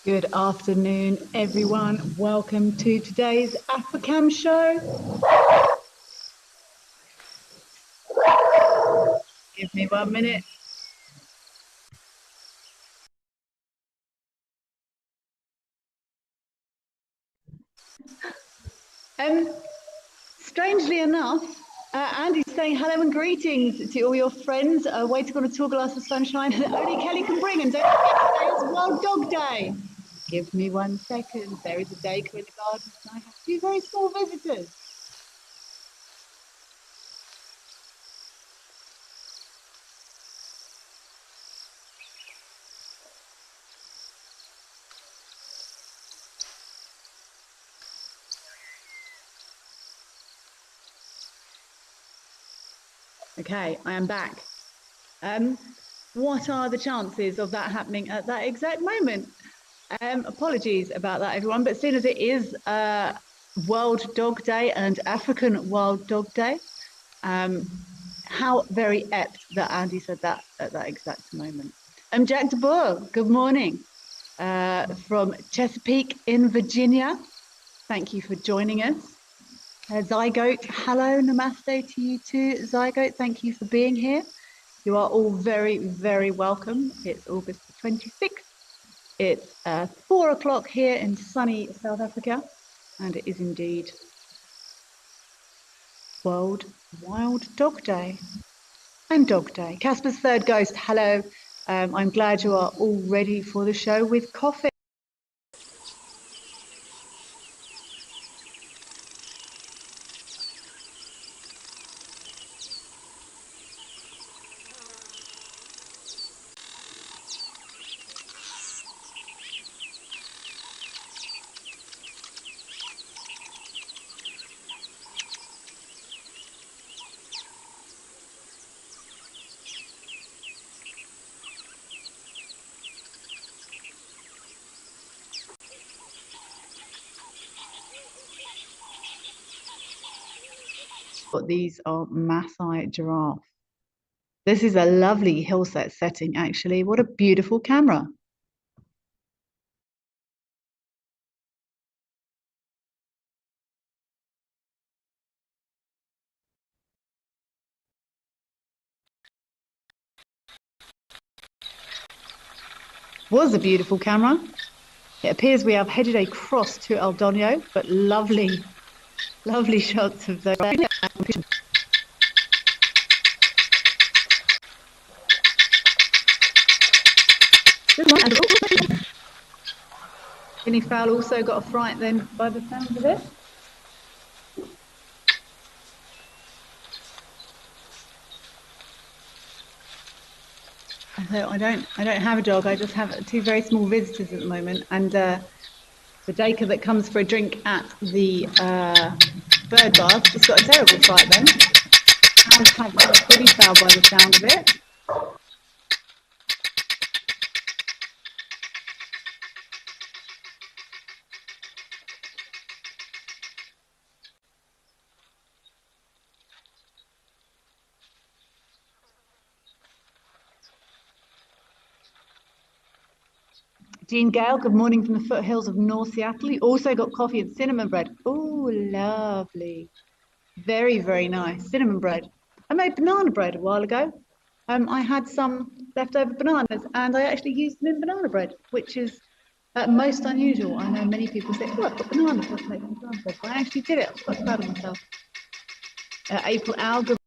Good afternoon, everyone. Welcome to today's Africam show. Give me 1 minute. Strangely enough, Andy's saying hello and greetings to all your friends waiting on a tall glass of sunshine that only Kelly can bring. And don't forget, today is World Dog Day. Give me 1 second. There is a daycare in the garden, and I have two very small visitors. Okay, I am back. What are the chances of that happening at that exact moment? Apologies about that, everyone, but seeing as it is World Dog Day and African Wild Dog Day, how very apt that Andy said that at that exact moment. Jack de Boer, good morning from Chesapeake in Virginia. Thank you for joining us. Zygote, hello, namaste to you too. Zygote, thank you for being here. You are all very, very welcome. It's August the 26th. It's 4 o'clock here in sunny South Africa, and it is indeed World Wild Dog Day and Dog Day. Casper's third ghost, hello. I'm glad you are all ready for the show with coffee. But these are Maasai giraffe. This is a lovely hillset setting, actually. What a beautiful camera. Was a beautiful camera. It appears we have headed across to El Donio, but lovely, lovely shots of those. Guinea fowl also got a fright then by the sound of it. So I don't have a dog. I just have two very small visitors at the moment, and the dacre that comes for a drink at the bird bath has got a terrible fright then. And had a guinea fowl by the sound of it. Jean Gale, good morning from the foothills of North Seattle. You also got coffee and cinnamon bread. Oh, lovely. Very, very nice. Cinnamon bread. I made banana bread a while ago. I had some leftover bananas and I actually used them in banana bread, which is most unusual. I know many people say, oh, I've got bananas, let's make banana bread. But I actually did it. I was quite proud of myself. April Al, good.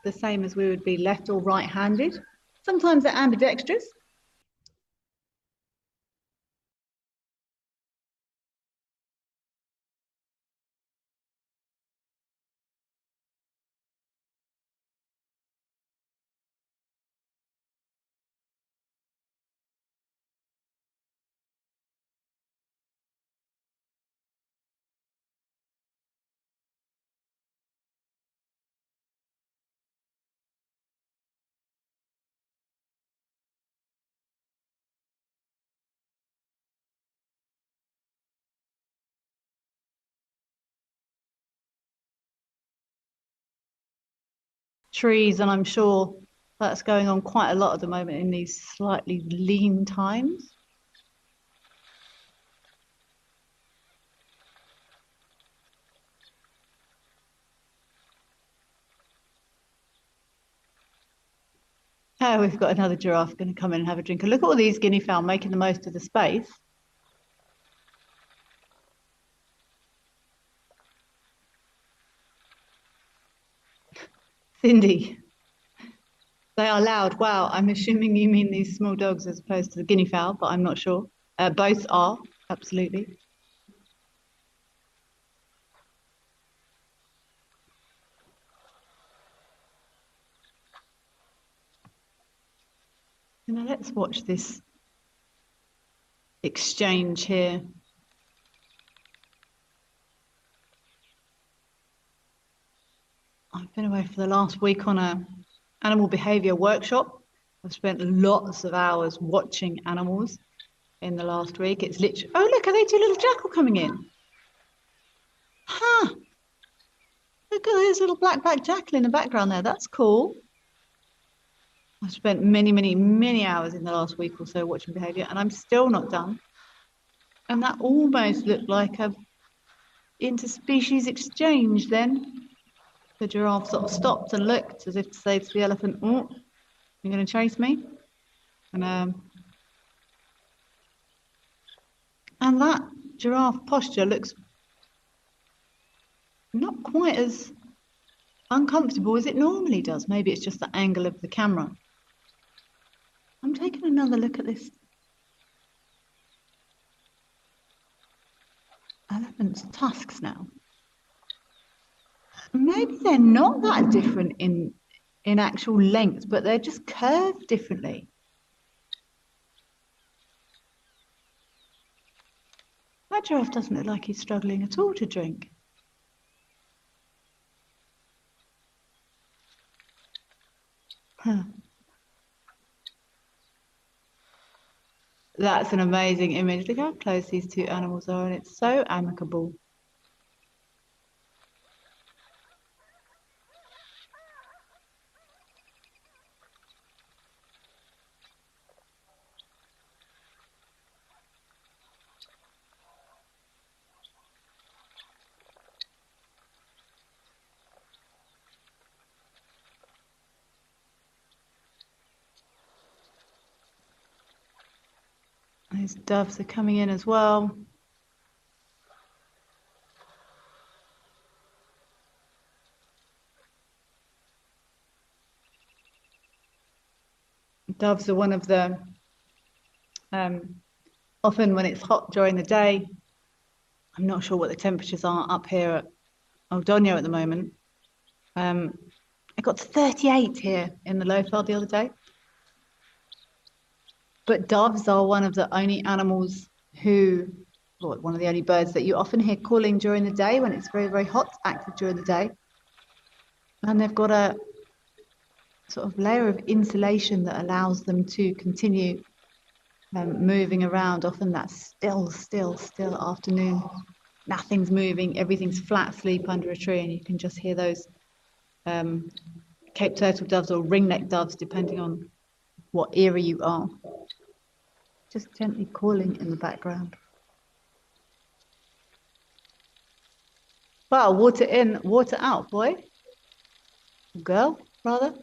The same as we would be left or right-handed. Sometimes they're ambidextrous. trees, and I'm sure that's going on quite a lot at the moment in these slightly lean times. Oh, we've got another giraffe going to come in and have a drink. And look at all these guinea fowl making the most of the space. Cindy, they are loud. Wow, I'm assuming you mean these small dogs as opposed to the guinea fowl, but I'm not sure. Both are, absolutely. Now let's watch this exchange here. I've been away for the last week on a animal behavior workshop. I've spent lots of hours watching animals in the last week. It's literally, oh look, are they two little jackal coming in? Huh. Look at this little black jackal in the background there. That's cool. I've spent many hours in the last week or so watching behavior, and I'm still not done. And that almost looked like a interspecies exchange then. The giraffe sort of stopped and looked as if to say to the elephant, oh, you're going to chase me? And that giraffe posture looks not quite as uncomfortable as it normally does. Maybe it's just the angle of the camera. I'm taking another look at this elephant's tusks now. Maybe they're not that different in actual length, but they're just curved differently. That giraffe doesn't look like he's struggling at all to drink. Huh. That's an amazing image. Look how close these two animals are, and it's so amicable. These doves are coming in as well. Doves are one of the, often when it's hot during the day, I'm not sure what the temperatures are up here at Aldonio at the moment. It got to 38 here in the Lowveld the other day. But doves are one of the only animals who, or one of the only birds that you often hear calling during the day when it's very hot, active during the day. And they've got a sort of layer of insulation that allows them to continue moving around. Often that's still afternoon. Nothing's moving, everything's flat asleep under a tree, and you can just hear those Cape turtle doves or ringneck doves, depending on what era you are, just gently calling in the background. Wow, water in, water out, boy. Girl, rather.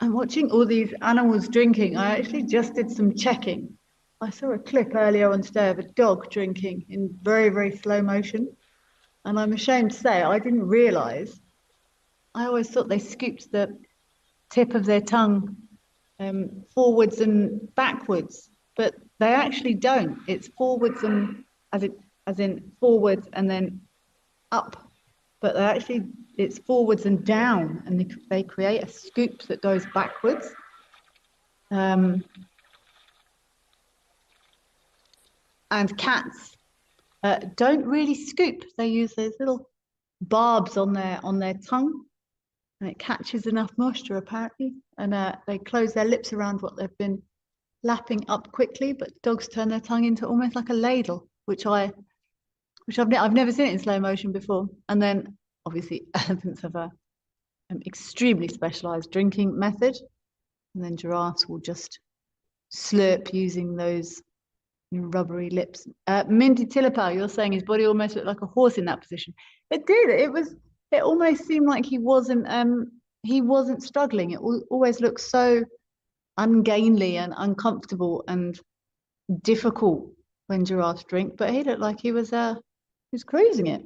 I'm watching all these animals drinking. I actually just did some checking. I saw a clip earlier on today of a dog drinking in very slow motion. And I'm ashamed to say, I didn't realize. I always thought they scooped the tip of their tongue forwards and backwards, but they actually don't. It's forwards and as in forwards and then up, but they actually, it's forwards and down, and they create a scoop that goes backwards. And cats don't really scoop. They use those little barbs on their tongue, and it catches enough moisture apparently, and they close their lips around what they've been lapping up quickly, but dogs turn their tongue into almost like a ladle, which I've never seen it in slow motion before. And then obviously elephants have an extremely specialized drinking method, and then giraffes will just slurp using those rubbery lips. Minty Tillipal, you're saying his body almost looked like a horse in that position. It did. It almost seemed like he wasn't struggling. It always looked so ungainly and uncomfortable and difficult when giraffes drink, but he looked like he was cruising it.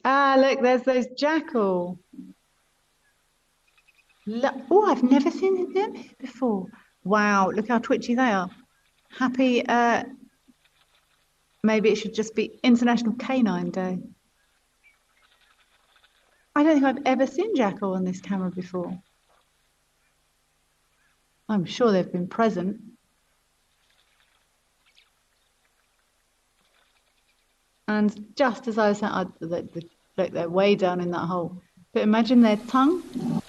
Ah, look, there's those jackal. Oh, I've never seen them before. Wow, look how twitchy they are. Happy, maybe it should just be International Canine Day. I don't think I've ever seen jackal on this camera before. I'm sure they've been present. And just as I was saying, look, they're way down in that hole. But imagine their tongue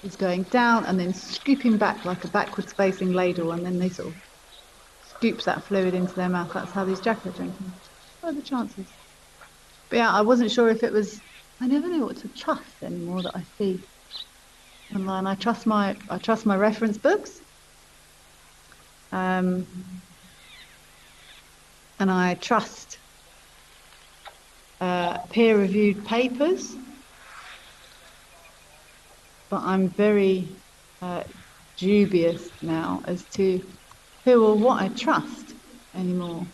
is going down and then scooping back like a backwards facing ladle, and then they sort of scoops that fluid into their mouth. That's how these jackals are drinking. What are the chances? But yeah, I wasn't sure if it was. I never know what to trust anymore that I see online. I trust my reference books, and I trust peer-reviewed papers. But I'm very dubious now as to who or what I trust anymore.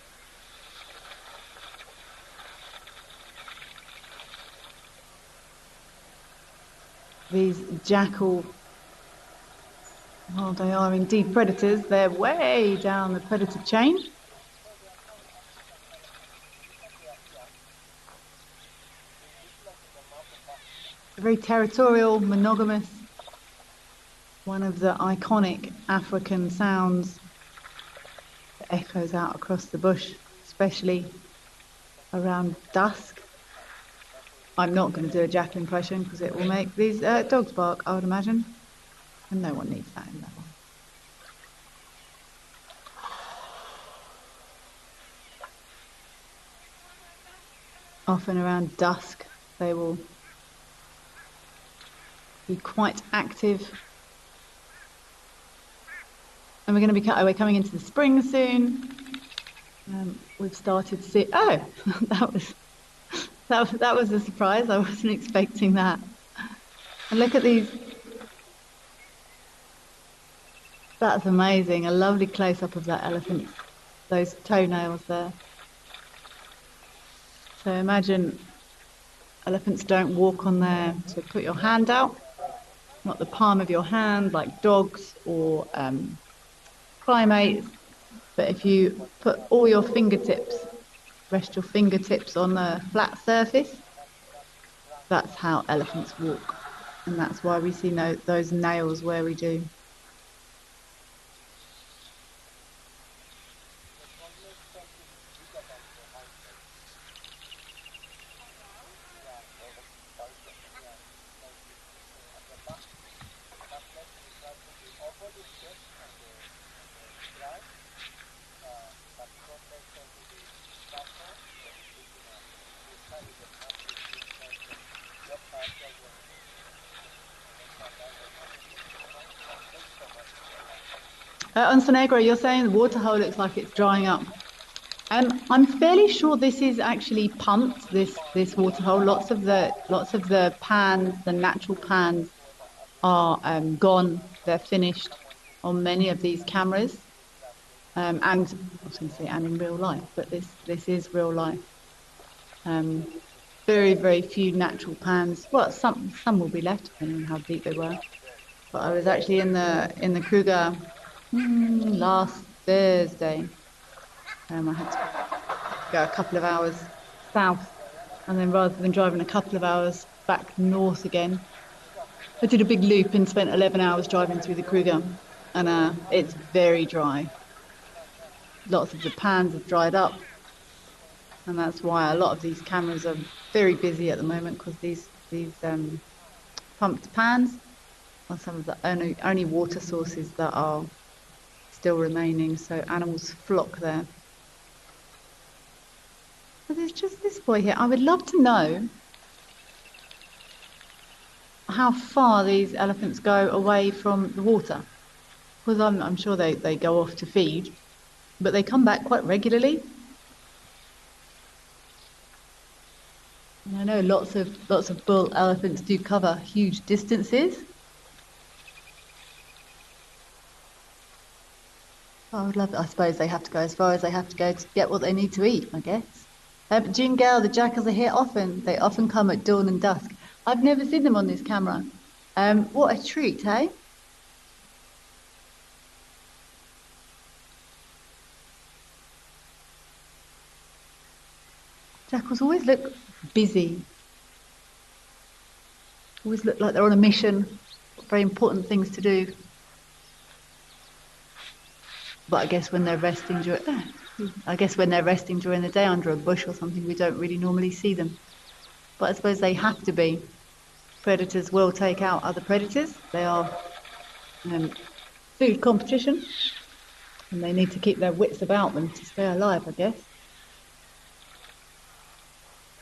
These jackal, while they are indeed predators, they're way down the predator chain. Very territorial, monogamous, one of the iconic African sounds that echoes out across the bush, especially around dusk. I'm not going to do a jackal impression because it will make these dogs bark, I would imagine. And no one needs that in that one. Often around dusk, they will be quite active. And we're coming into the spring soon. We've started to see, oh, that was a surprise. I wasn't expecting that. And look at these. That's amazing. A lovely close-up of that elephant, those toenails there. So imagine elephants don't walk on there to put your hand out, not the palm of your hand like dogs or primates, but if you put all your fingertips, rest your fingertips on a flat surface, that's how elephants walk. And that's why we see those nails where we do. Onsanegro, you're saying the waterhole looks like it's drying up. I'm fairly sure this is actually pumped. This waterhole. Lots of the pans, the natural pans, are gone. They're finished on many of these cameras. And I was going to say, and in real life, but this is real life. Very, very few natural pans. Well, some will be left depending on how deep they were. But I was actually in the Kruger last Thursday. I had to go a couple of hours south, and then rather than driving a couple of hours back north again, I did a big loop and spent 11 hours driving through the Kruger, and it's very dry. Lots of the pans have dried up, and that's why a lot of these cameras are very busy at the moment, because these pumped pans are some of the only water sources that are still remaining, so animals flock there. But there's just this boy here. I would love to know how far these elephants go away from the water, because I'm sure they go off to feed, but they come back quite regularly. And I know lots of bull elephants do cover huge distances. I would love. I suppose they have to go as far as they have to go to get what they need to eat, I guess. Jackal, the jackals are here often. They often come at dawn and dusk. I've never seen them on this camera. What a treat, hey? Jackals always look busy, always look like they're on a mission, very important things to do. But I guess when they're resting during the day under a bush or something, we don't really normally see them. But I suppose they have to be. Predators will take out other predators. They are food competition, and they need to keep their wits about them to stay alive, I guess.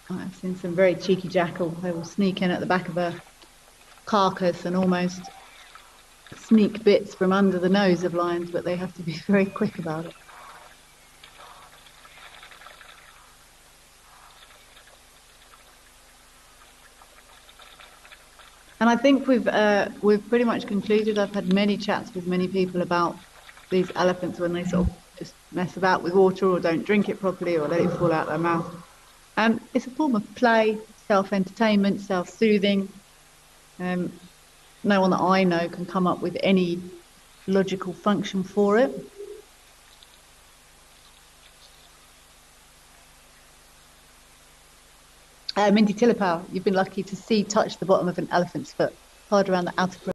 I've seen some very cheeky jackal. They will sneak in at the back of a carcass and almost sneak bits from under the nose of lions, but they have to be very quick about it. And I think we've pretty much concluded. I've had many chats with many people about these elephants when they sort of just mess about with water or don't drink it properly or let it fall out their mouth. And it's a form of play, self-entertainment, self-soothing. No one that I know can come up with any logical function for it. Mindy Tillipau, you've been lucky to see touch the bottom of an elephant's foot, hard around the outer.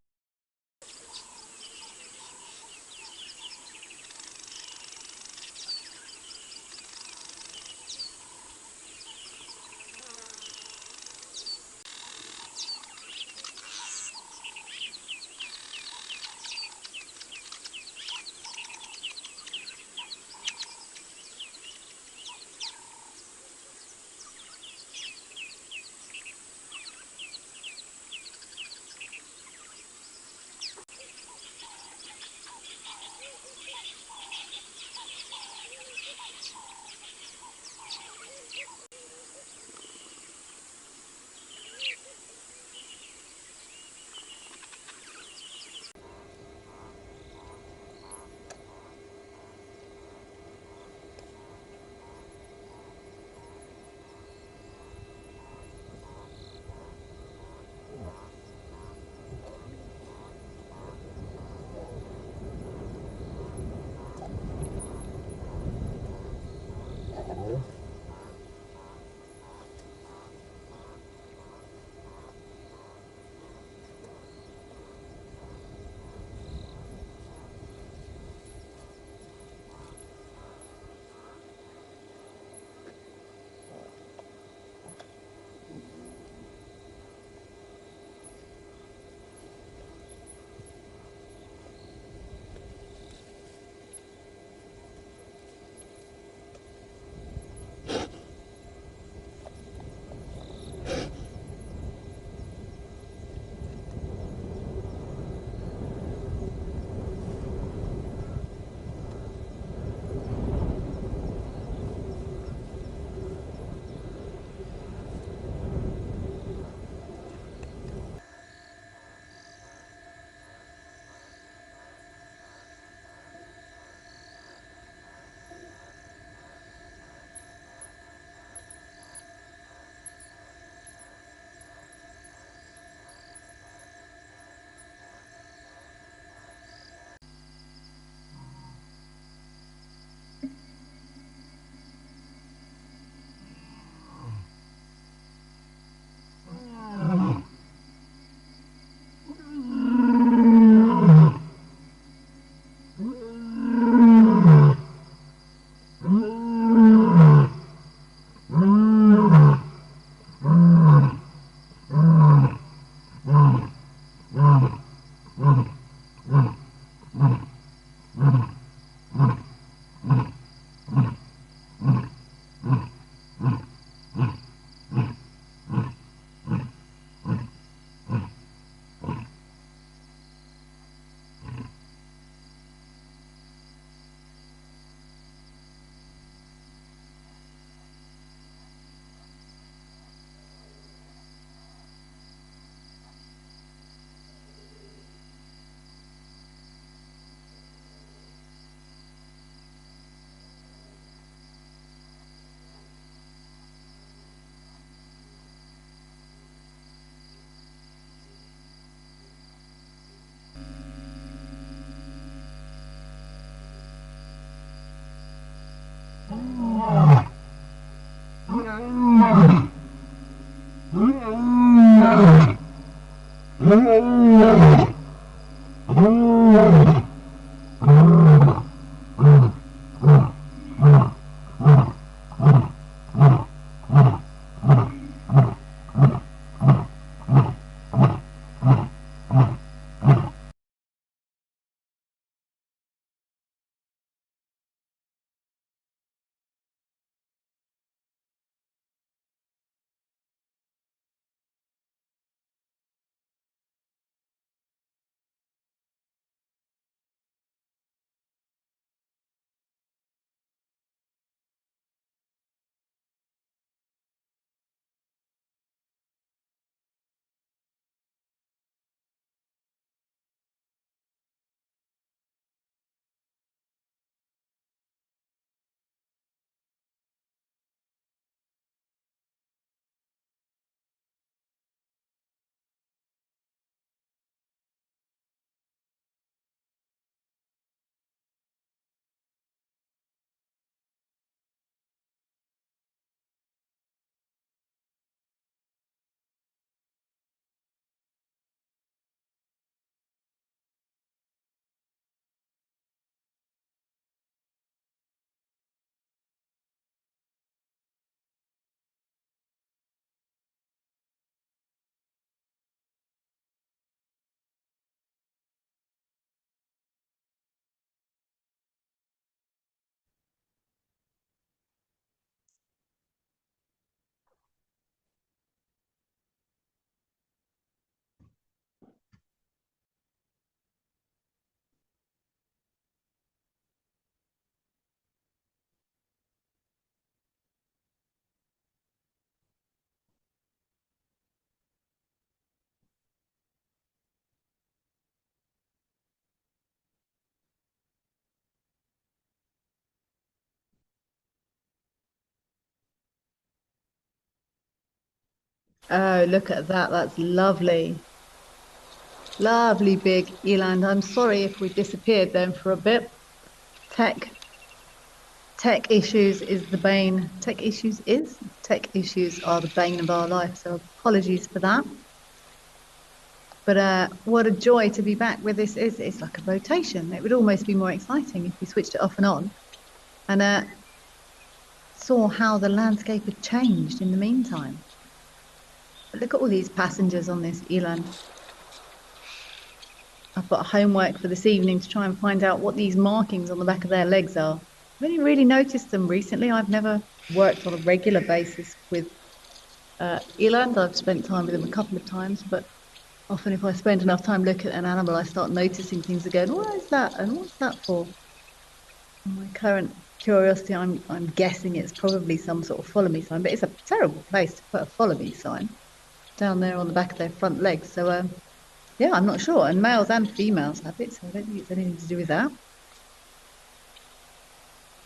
Oh, look at that. That's lovely. Lovely big eland. I'm sorry if we disappeared then for a bit. Tech tech issues is the bane. Tech issues are the bane of our life. So apologies for that. But what a joy to be back with this. It's like a rotation. It would almost be more exciting if we switched it off and on, and saw how the landscape had changed in the meantime. But look at all these passengers on this eland. I've got homework for this evening to try and find out what these markings on the back of their legs are. I've only really noticed them recently. I've never worked on a regular basis with Eland. I've spent time with them a couple of times, but often if I spend enough time looking at an animal, I start noticing things again. What is that? And what's that for? And my current curiosity, I'm guessing it's probably some sort of follow me sign, but it's a terrible place to put a follow me sign down there on the back of their front legs. So yeah, I'm not sure. And males and females have it, so I don't think it's anything to do with that.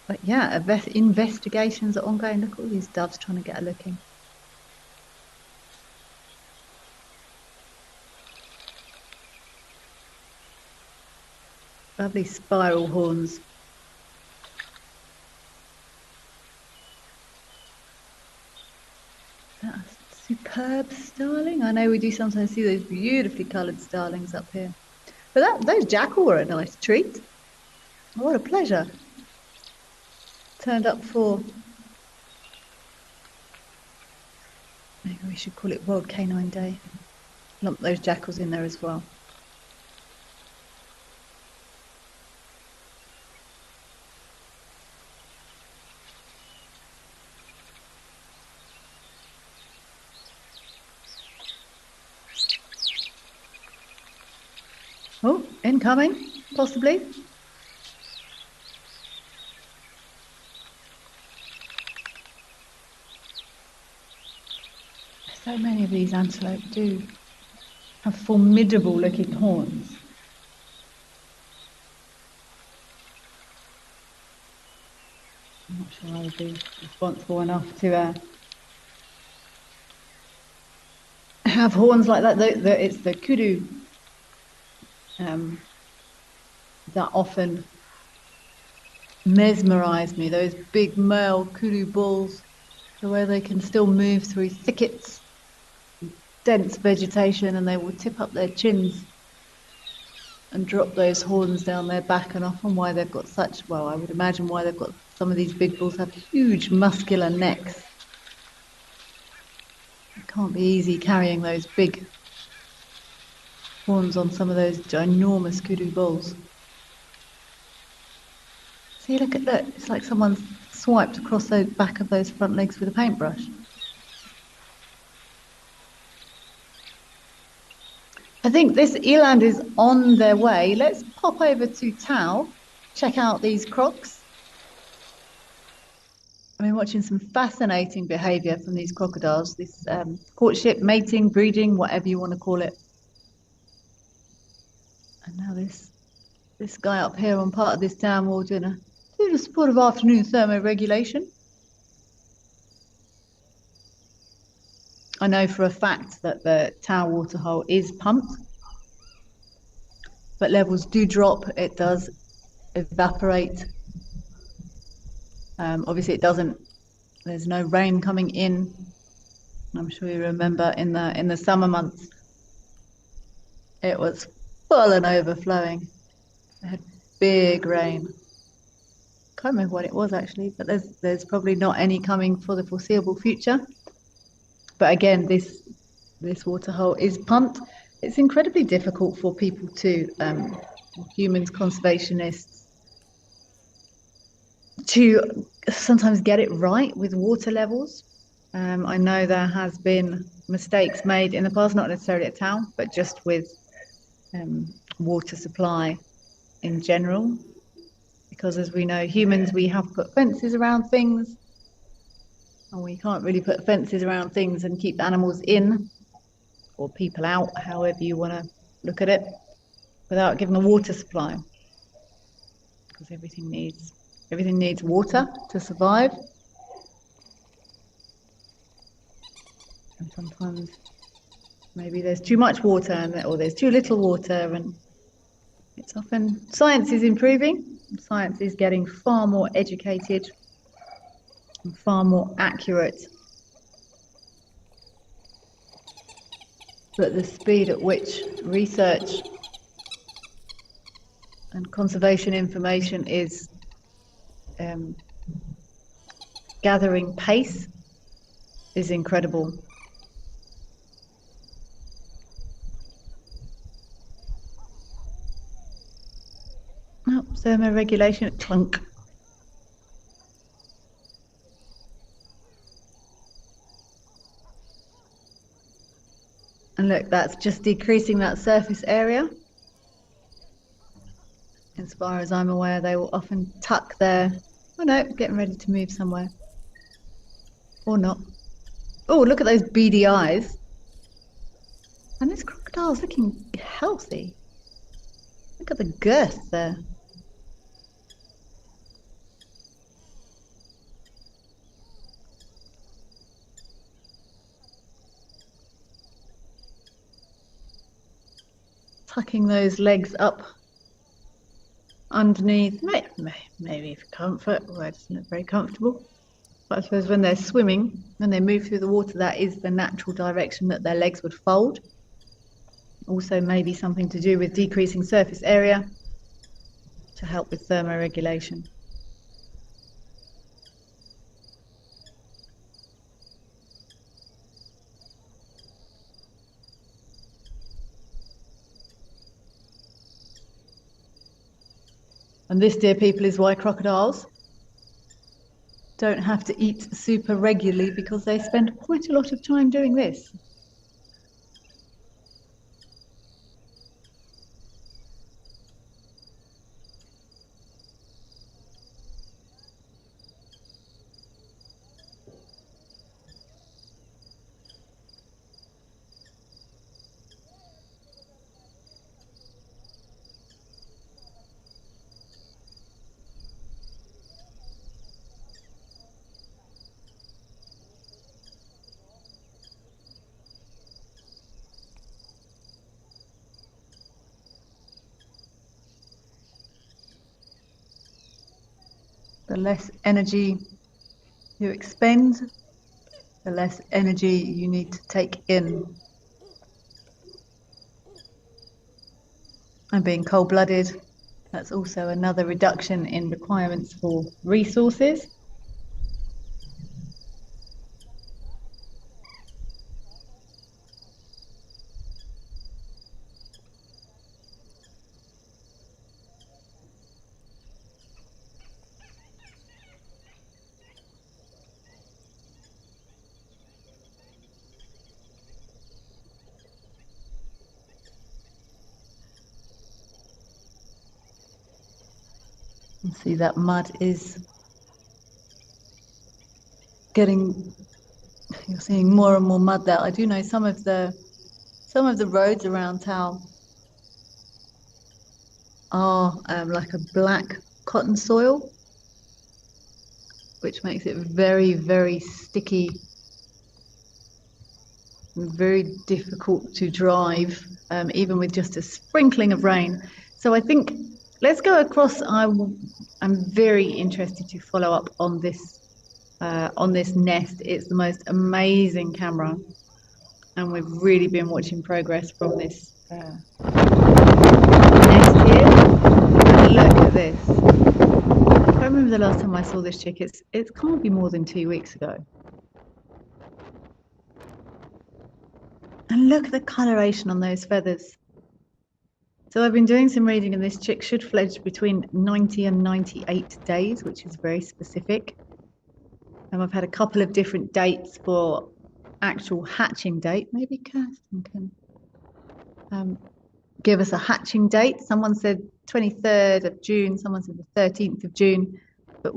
But yeah, investigations are ongoing. Look at all these doves trying to get a looking. Lovely spiral horns. That's superb starling. I know we do sometimes see those beautifully coloured starlings up here. But those jackal were a nice treat. What a pleasure. Turned up for, maybe we should call it World Canine Day. Lump those jackals in there as well. Oh, incoming, possibly. So many of these antelope do have formidable looking horns. I'm not sure I would be responsible enough to have horns like that. It's the kudu that often mesmerize me, those big male kudu bulls, the way they can still move through thickets, dense vegetation, and they will tip up their chins and drop those horns down their back, and often why they've got such, well, I would imagine why they've got, some of these big bulls have huge muscular necks. It can't be easy carrying those big horns on some of those ginormous kudu bulls. See, look at that. It's like someone's swiped across the back of those front legs with a paintbrush. I think this eland is on their way. Let's pop over to Tao, check out these crocs. I've been watching some fascinating behavior from these crocodiles, this courtship, mating, breeding, whatever you want to call it. And now this guy up here on part of this dam wall doing a sport of afternoon thermo-regulation. I know for a fact that the Tao waterhole is pumped, but levels do drop. It does evaporate. Obviously it doesn't, there's no rain coming in. I'm sure you remember in the summer months, it was full and overflowing. It had big rain. Can't remember what it was actually, but there's probably not any coming for the foreseeable future. But again, this waterhole is pumped. It's incredibly difficult for people to, humans, conservationists, to sometimes get it right with water levels. I know there has been mistakes made in the past, not necessarily at Tao, but just with water supply in general. Because as we know, humans, we have put fences around things, and we can't really put fences around things and keep animals in, or people out, however you want to look at it, without giving a water supply. Because everything needs water to survive. And sometimes maybe there's too much water or there's too little water, and it's often, science is improving, science is getting far more educated and far more accurate. But the speed at which research and conservation information is gathering pace is incredible. Oh, thermo-regulation, clunk. And look, that's just decreasing that surface area. As far as I'm aware, they will often tuck their, oh no, getting ready to move somewhere. Or not. Oh, look at those beady eyes. And this crocodile's looking healthy. Look at the girth there. Tucking those legs up underneath, maybe for comfort, although it doesn't look very comfortable. But I suppose when they're swimming, when they move through the water, that is the natural direction that their legs would fold. Also maybe something to do with decreasing surface area to help with thermo-regulation. And this, dear people, is why crocodiles don't have to eat super regularly, because they spend quite a lot of time doing this. The less energy you expend, the less energy you need to take in. And being cold-blooded, that's also another reduction in requirements for resources. And see, that mud is getting, you're seeing more and more mud there. I do know some of the roads around town are like a black cotton soil, which makes it very, very sticky and very difficult to drive, even with just a sprinkling of rain. So I think let's go across. I'm very interested to follow up on this nest. It's the most amazing camera, and we've really been watching progress from this nest here. And look at this. I remember the last time I saw this chick. It can't be more than 2 weeks ago. And look at the coloration on those feathers. So I've been doing some reading, and this chick should fledge between 90 and 98 days, which is very specific. And I've had a couple of different dates for actual hatching date. Maybe Kirsten can give us a hatching date. Someone said 23rd of June, someone said the 13th of June, but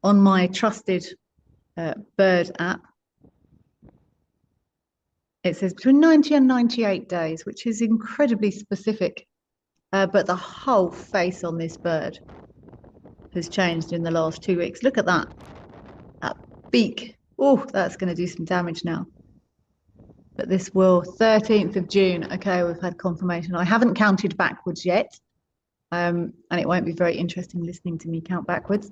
on my trusted bird app, it says between 90 and 98 days, which is incredibly specific. But the whole face on this bird has changed in the last 2 weeks. Look at that beak. Oh, that's going to do some damage now. But this will, 13th of June. Okay, we've had confirmation. I haven't counted backwards yet. And it won't be very interesting listening to me count backwards.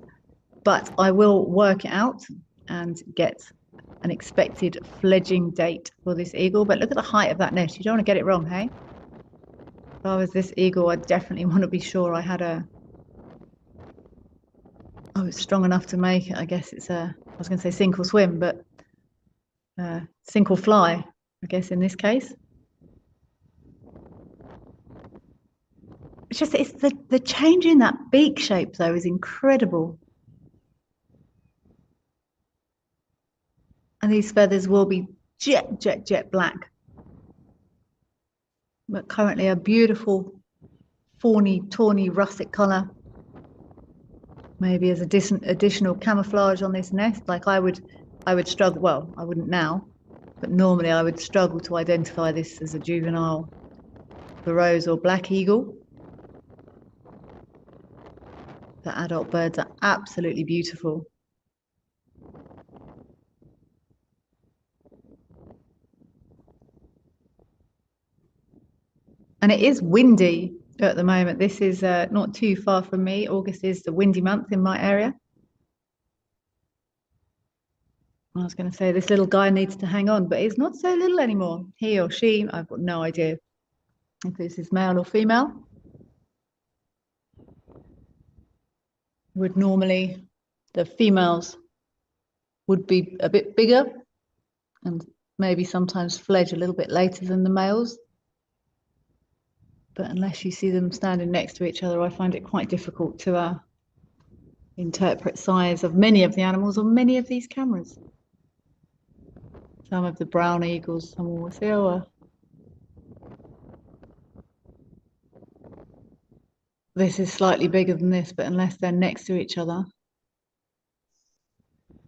But I will work it out and get an expected fledging date for this eagle. But look at the height of that nest. You don't want to get it wrong, hey? If I was this eagle, I'd definitely want to be sure I had I was strong enough to make it. I guess it's I was going to say sink or swim, but sink or fly, I guess, in this case. It's the change in that beak shape, though, is incredible. And these feathers will be jet black, but currently a beautiful fawny, tawny, russet color. Maybe as a additional camouflage on this nest. Like I would struggle. Well, I wouldn't now, but normally I would struggle to identify this as a juvenile Burrows or black eagle. The adult birds are absolutely beautiful. And it is windy at the moment. This is not too far from me. August is the windy month in my area. I was going to say this little guy needs to hang on, but he's not so little anymore. He or she, I've got no idea if this is male or female. would normally, the females would be a bit bigger and maybe sometimes fledge a little bit later than the males. But unless you see them standing next to each other, I find it quite difficult to interpret size of many of the animals on many of these cameras. Some of the brown eagles, some will say, oh, this is slightly bigger than this, but unless they're next to each other,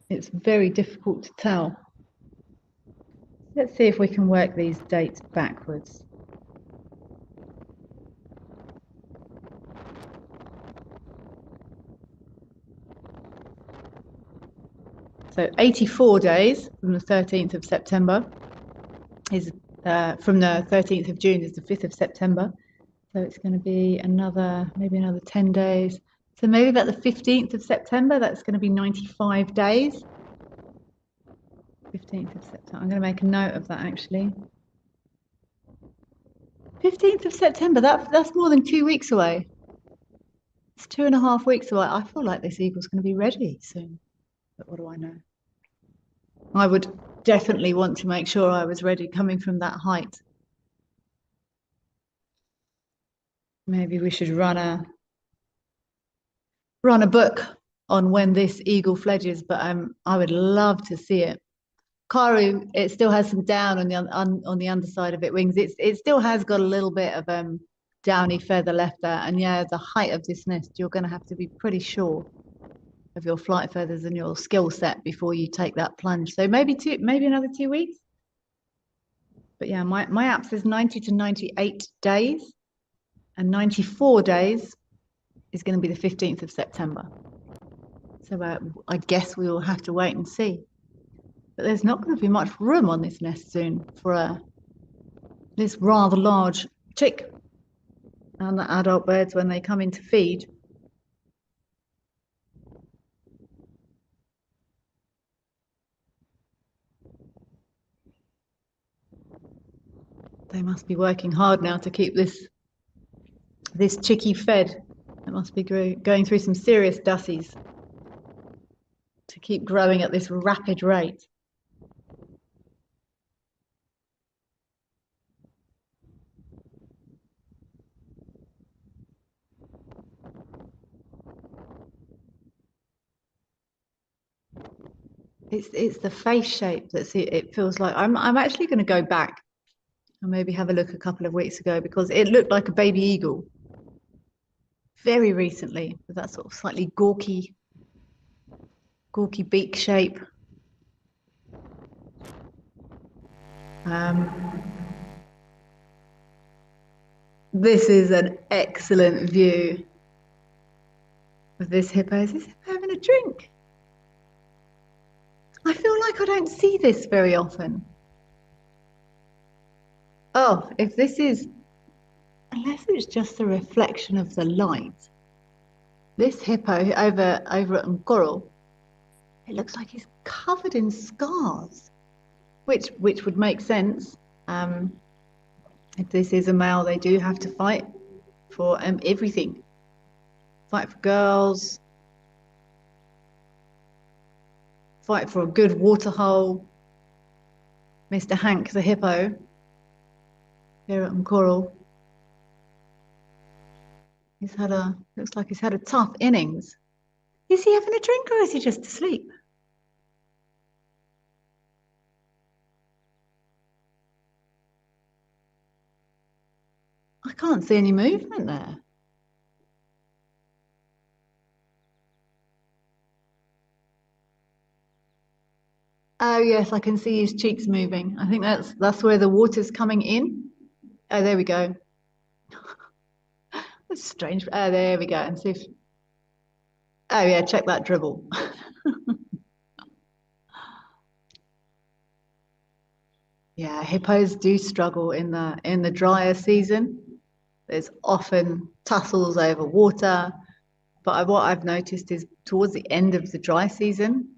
it's very difficult to tell. Let's see if we can work these dates backwards. So 84 days from the 13th of September is from the 13th of June is the 5th of September. So it's going to be maybe another 10 days. So maybe about the 15th of September, that's going to be 95 days. 15th of September. I'm going to make a note of that actually. 15th of September, that's more than 2 weeks away. It's 2.5 weeks away. I feel like this eagle's going to be ready soon. But what do I know? I would definitely want to make sure I was ready coming from that height. Maybe we should run a book on when this eagle fledges, but I would love to see it. Karu, it still has some down on the underside of its wings. It still has got a little bit of downy feather left there, and yeah, the height of this nest, you're going to have to be pretty sure of your flight feathers and your skill set before you take that plunge. So maybe another 2 weeks. But yeah, my app says 90 to 98 days, and 94 days is going to be the 15th of September. So I guess we will have to wait and see. But there's not going to be much room on this nest soon for this rather large chick. And the adult birds, when they come in to feed, they must be working hard now to keep this chickie fed. It must be going through some serious dussies to keep growing at this rapid rate. It's the face shape it feels like. I'm actually going to go back and maybe have a look a couple of weeks ago, because it looked like a baby eagle very recently with that sort of slightly gawky beak shape. This is an excellent view of this hippo. Is this hippo having a drink? I feel like I don't see this very often. Oh, if this is, unless it's just a reflection of the light, this hippo over at Ngoro, it looks like he's covered in scars, which would make sense. If this is a male, they do have to fight for everything. Fight for girls, fight for a good waterhole. Mr. Hank, the hippo, here at Ngoro, looks like he's had a tough innings. Is he having a drink or is he just asleep? I can't see any movement there. Oh yes, I can see his cheeks moving. I think that's where the water's coming in. Oh, there we go. That's strange. Oh, there we go. And see if. Oh yeah, check that dribble. Yeah, hippos do struggle in the drier season. There's often tussles over water, but what I've noticed is towards the end of the dry season,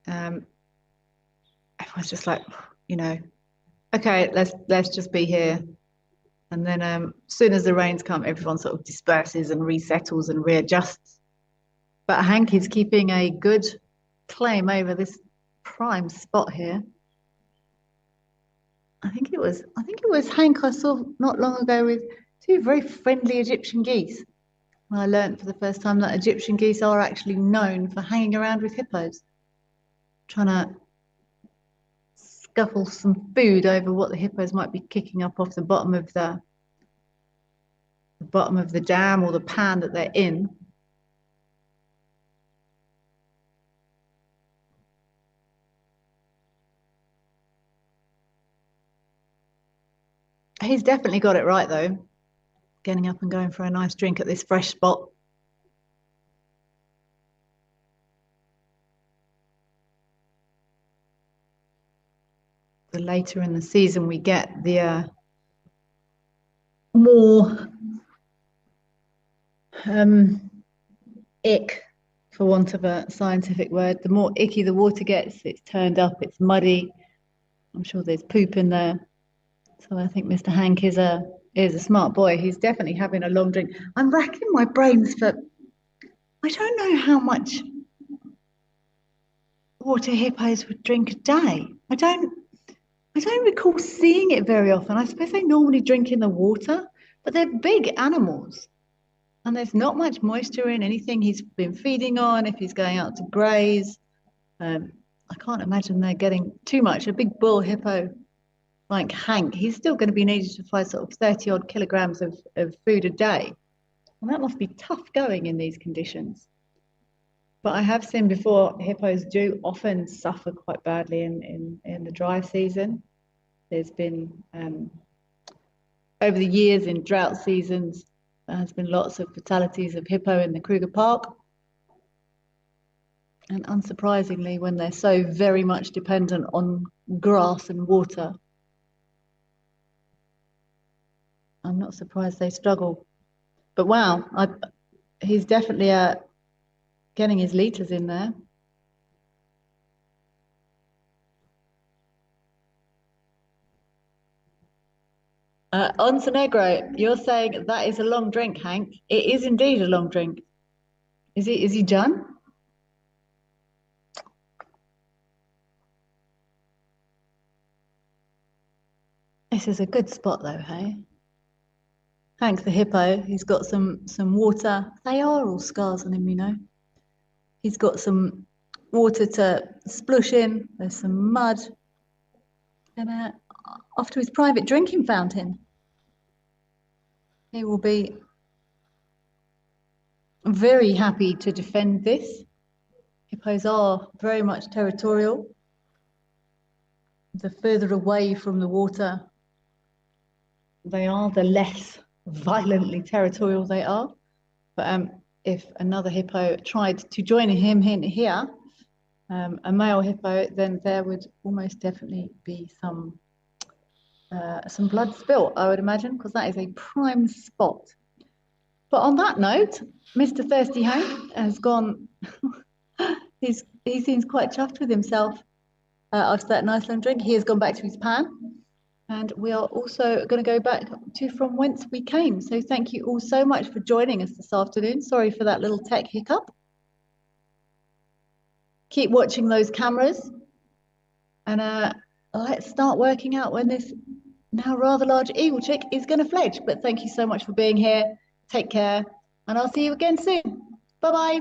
everyone's just like, okay, let's just be here. And then as soon as the rains come, everyone sort of disperses and resettles and readjusts. But Hank is keeping a good claim over this prime spot here. I think it was Hank I saw not long ago with two very friendly Egyptian geese. I learned for the first time that Egyptian geese are actually known for hanging around with hippos, trying to scuffle some food over what the hippos might be kicking up off the bottom of the dam or the pan that they're in. He's definitely got it right though, getting up and going for a nice drink at this fresh spot. The later in the season we get, the more ick, for want of a scientific word, the more icky the water gets. It's turned up, it's muddy. I'm sure there's poop in there. So I think Mr. Hank is a smart boy. He's definitely having a long drink. I'm racking my brains for, I don't know how much water hippos would drink a day. I don't recall seeing it very often. I suppose they normally drink in the water, but they're big animals. And there's not much moisture in anything he's been feeding on if he's going out to graze. I can't imagine they're getting too much. A big bull hippo like Hank, he's still going to be needed to find sort of 30 odd kilograms of food a day. And that must be tough going in these conditions. But I have seen before, hippos do often suffer quite badly in the dry season. There's been, over the years in drought seasons, there has been lots of fatalities of hippo in the Kruger Park. And unsurprisingly, when they're so very much dependent on grass and water, I'm not surprised they struggle. But wow, he's definitely getting his liters in there. Ontenegro, you're saying that is a long drink, Hank. It is indeed a long drink. Is he done? This is a good spot though, hey? Hank the hippo, he's got some water. They are all scars on him, you know. He's got some water to splush in. There's some mud. And off to his private drinking fountain. He will be very happy to defend this. Hippos are very much territorial. The further away from the water they are, the less violently territorial they are. But if another hippo tried to join him in here, a male hippo, then there would almost definitely be some blood spilt, I would imagine, because that is a prime spot. But on that note, Mr. Thirsty Hank has gone, he seems quite chuffed with himself after that nice long drink. He has gone back to his pan. And we are also going to go back to from whence we came. So thank you all so much for joining us this afternoon. Sorry for that little tech hiccup. Keep watching those cameras. And let's start working out when this now rather large eagle chick is going to fledge. But thank you so much for being here. Take care. And I'll see you again soon. Bye-bye.